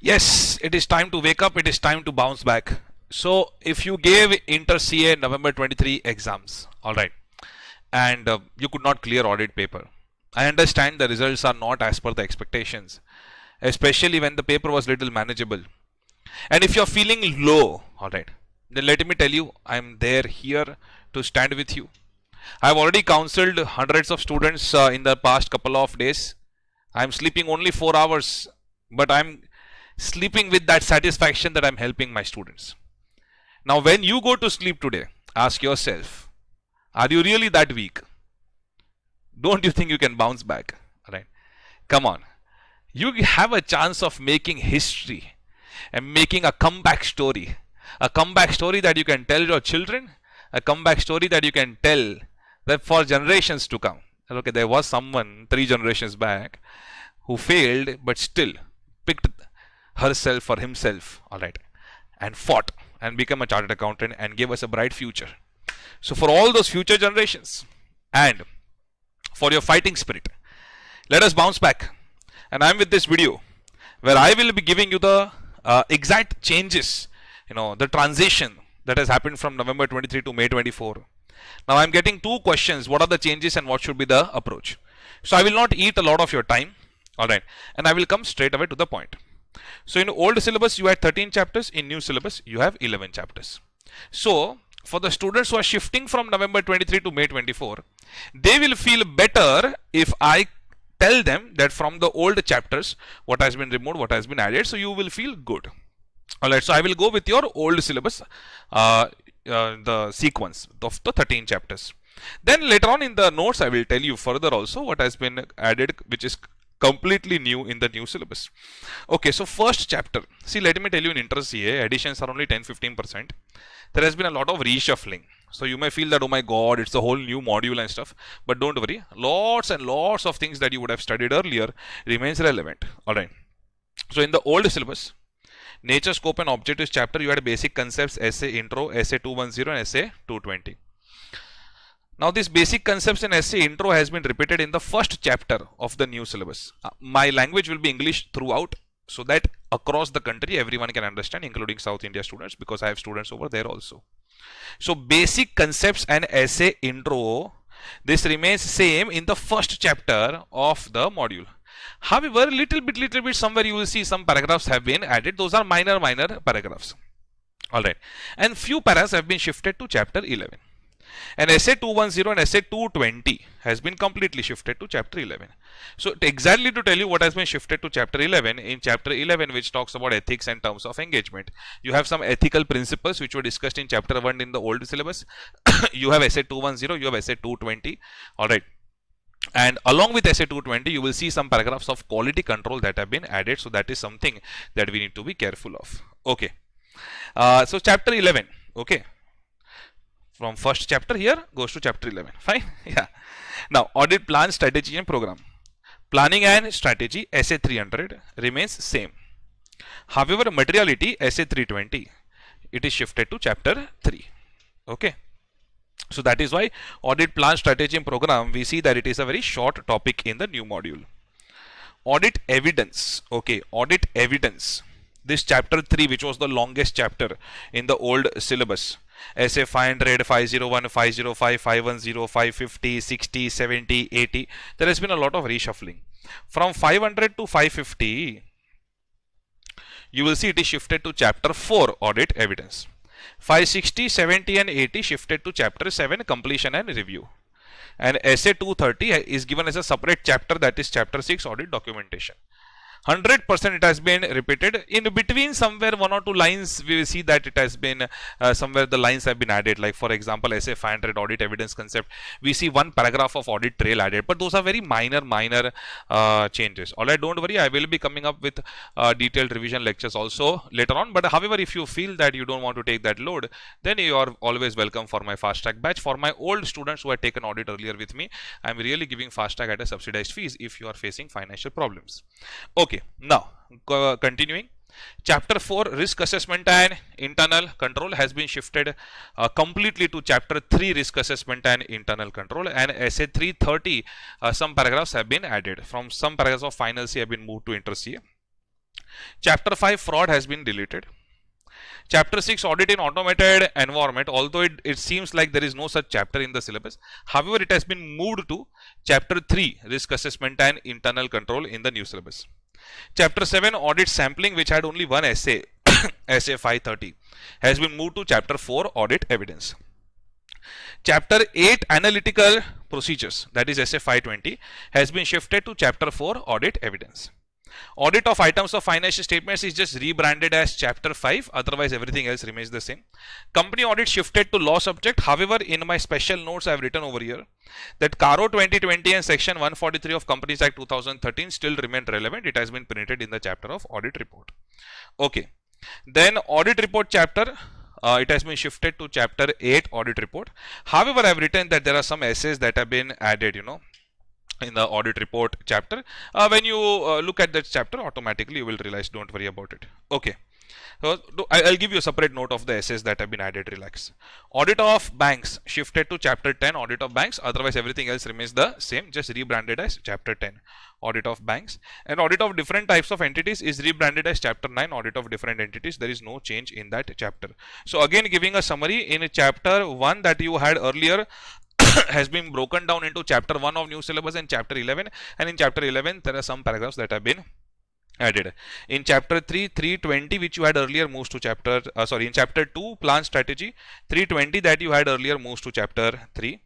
Yes, it is time to wake up. It is time to bounce back. So, if you gave Inter CA November 23 exams, all right, and you could not clear audit paper, I understand the results are not as per the expectations, especially when the paper was little manageable. And if you're feeling low, all right, then let me tell you, I'm there here to stand with you. I've already counseled hundreds of students in the past couple of days. I'm sleeping only 4 hours, but I'm sleeping with that satisfaction that I'm helping my students. Now, when you go to sleep today, ask yourself, are you really that weak? Don't you think you can bounce back? Right? Come on. You have a chance of making history and making a comeback story. A comeback story that you can tell your children, a comeback story that you can tell that for generations to come. Okay, there was someone 3 generations back who failed but still picked herself or himself, all right, and fought and become a chartered accountant and gave us a bright future. So for all those future generations and for your fighting spirit, let us bounce back. And I'm with this video where I will be giving you the exact changes, the transition that has happened from November 23 to May 24. Now I'm getting 2 questions. What are the changes and what should be the approach? So I will not eat a lot of your time, all right, and I will come straight away to the point. So in old syllabus you had 13 chapters, in new syllabus you have 11 chapters. So for the students who are shifting from November 23 to May 24, they will feel better if I tell them that from the old chapters what has been removed, what has been added, so you will feel good. Alright, so I will go with your old syllabus, the sequence of the 13 chapters. Then later on in the notes I will tell you further also what has been added, which is completely new in the new syllabus. Okay, so first chapter. See, let me tell you, in Inter CA, additions are only 10-15%. There has been a lot of reshuffling. So you may feel that, oh my god, it's a whole new module and stuff. But don't worry, lots and lots of things that you would have studied earlier remains relevant. Alright. So in the old syllabus, nature, scope and objectives chapter, you had basic concepts, essay intro, essay 210 and essay 220. Now this basic concepts and essay intro has been repeated in the first chapter of the new syllabus. My language will be English throughout, so that across the country everyone can understand, including South India students, because I have students over there also. So basic concepts and essay intro, this remains same in the first chapter of the module. However, little bit somewhere you will see some paragraphs have been added. Those are minor paragraphs. Alright. And few paragraphs have been shifted to chapter 11. And essay 210 and essay 220 has been completely shifted to chapter 11. So exactly to tell you what has been shifted to chapter 11, in chapter 11, which talks about ethics and terms of engagement, you have some ethical principles which were discussed in chapter 1 in the old syllabus. You have essay 210, you have essay 220. Alright. And along with essay 220, you will see some paragraphs of quality control that have been added. So that is something that we need to be careful of. Okay. So chapter 11. Okay. From first chapter here goes to chapter 11. Fine. Yeah. Now audit plan, strategy and program. Planning and strategy, essay 300 remains same. However, materiality, essay 320, it is shifted to chapter 3. Okay. So that is why audit plan, strategy and program, we see that it is a very short topic in the new module. Audit evidence. Okay. Audit evidence. This chapter 3, which was the longest chapter in the old syllabus. Essay 500, 501, 505, 510, 550, 60, 70, 80. There has been a lot of reshuffling. From 500 to 550, you will see it is shifted to chapter 4, audit evidence. 560, 70 and 80 shifted to chapter 7, completion and review. And essay 230 is given as a separate chapter, that is chapter 6, audit documentation. 100% it has been repeated. In between somewhere 1 or 2 lines we will see that it has been somewhere the lines have been added, like for example essay 500 audit evidence concept, we see 1 paragraph of audit trail added, but those are very minor changes. Alright, don't worry, I will be coming up with detailed revision lectures also later on. But however, if you feel that you don't want to take that load, then you are always welcome for my fast track batch. For my old students who had taken audit earlier with me, I am really giving fast track at a subsidized fees if you are facing financial problems. Okay. Now, continuing, chapter 4, risk assessment and internal control, has been shifted completely to chapter 3, risk assessment and internal control. And essay 330, some paragraphs have been added. From some paragraphs of final CA have been moved to Inter CA. Chapter 5 fraud has been deleted. Chapter 6 audit in automated environment, although it seems like there is no such chapter in the syllabus. However, it has been moved to chapter 3 risk assessment and internal control in the new syllabus. Chapter 7 audit sampling, which had only one essay, essay 530, has been moved to chapter 4 audit evidence. Chapter 8 analytical procedures, that is essay 520, has been shifted to chapter 4 audit evidence. Audit of items of financial statements is just rebranded as chapter 5, otherwise everything else remains the same. Company audit shifted to law subject. However, in my special notes I have written over here that CARO 2020 and section 143 of Companies Act 2013 still remain relevant. It has been printed in the chapter of audit report. Okay, then audit report chapter, it has been shifted to chapter 8 audit report. However, I have written that there are some essays that have been added, in the audit report chapter. When you look at that chapter, automatically you will realize, don't worry about it. Okay, so I'll give you a separate note of the essays that have been added. Relax. Audit of banks shifted to chapter 10 audit of banks, otherwise everything else remains the same, just rebranded as chapter 10 audit of banks. And audit of different types of entities is rebranded as chapter 9 audit of different entities. There is no change in that chapter. So again, giving a summary, in chapter 1 that you had earlier has been broken down into chapter 1 of new syllabus and chapter 11, and in chapter 11 there are some paragraphs that have been added. In chapter 3 320, which you had earlier, moves to chapter in chapter 2 plan strategy, 320 that you had earlier moves to chapter 3.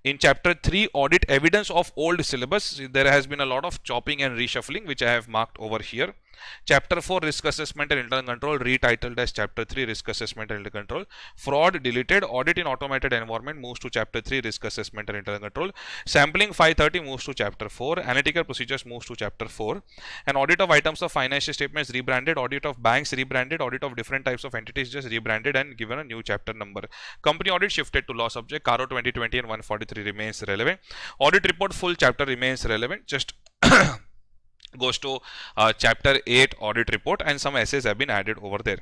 In chapter 3 audit evidence of old syllabus, there has been a lot of chopping and reshuffling, which I have marked over here. Chapter 4 risk assessment and internal control retitled as chapter 3 risk assessment and internal control. Fraud deleted. Audit in automated environment moves to chapter 3 risk assessment and internal control. Sampling 530 moves to chapter 4. Analytical procedures moves to chapter 4. And audit of items of financial statements rebranded. Audit of banks rebranded. Audit of different types of entities just rebranded and given a new chapter number. Company audit shifted to law subject. CARO 2020 and 143 remains relevant. Audit report full chapter remains relevant, just goes to chapter 8 audit report, and some essays have been added over there.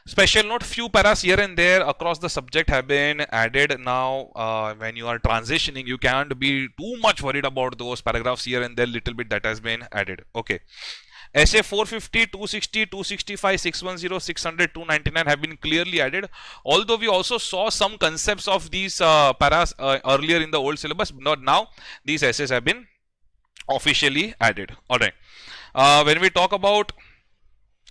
Special note, few paras here and there across the subject have been added. Now when you are transitioning, you can't be too much worried about those paragraphs here and there, little bit that has been added. Okay, essay 450, 260, 265, 610, 600, 299 have been clearly added, although we also saw some concepts of these paras earlier in the old syllabus. Not now, these essays have been officially added. All right, when we talk about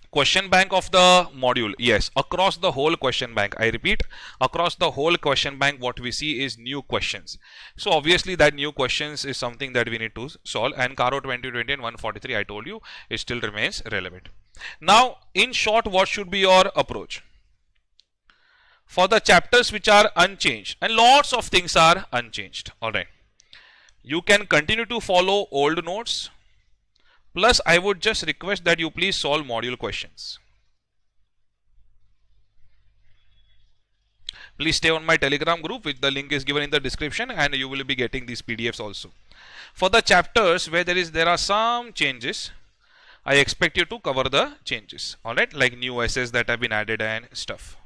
question bank of the module, yes, across the whole question bank, I repeat, across the whole question bank, what we see is new questions. So obviously that new questions is something that we need to solve, and CARO 2020 and 143, I told you, it still remains relevant. Now in short, what should be your approach for the chapters which are unchanged? And lots of things are unchanged. All right, you can continue to follow old notes, plus I would just request that you please solve module questions. Please stay on my Telegram group, which the link is given in the description, and you will be getting these PDFs also. For the chapters where there are some changes, I expect you to cover the changes. All right, like new essays that have been added and stuff.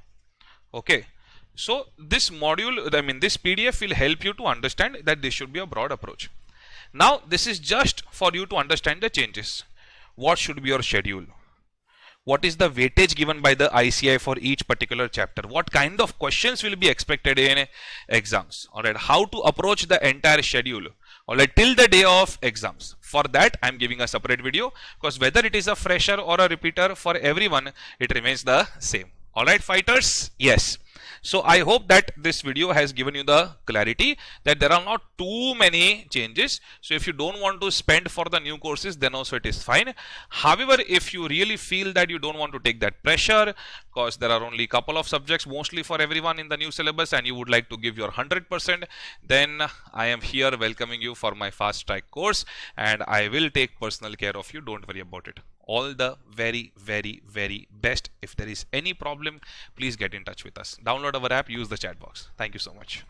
Okay, so this module, this PDF will help you to understand that this should be a broad approach. Now this is just for you to understand the changes. What should be your schedule? What is the weightage given by the ICI for each particular chapter? What kind of questions will be expected in exams? All right, how to approach the entire schedule, all right, till the day of exams. For that, I am giving a separate video, because whether it is a fresher or a repeater, for everyone it remains the same. All right, fighters, yes. So I hope that this video has given you the clarity that there are not too many changes. So if you don't want to spend for the new courses, then also it is fine. However, if you really feel that you don't want to take that pressure, because there are only a couple of subjects mostly for everyone in the new syllabus, and you would like to give your 100%, then I am here welcoming you for my fast track course, and I will take personal care of you. Don't worry about it. All the very, very, very best. If there is any problem, please get in touch with us. Download our app, use the chat box. Thank you so much.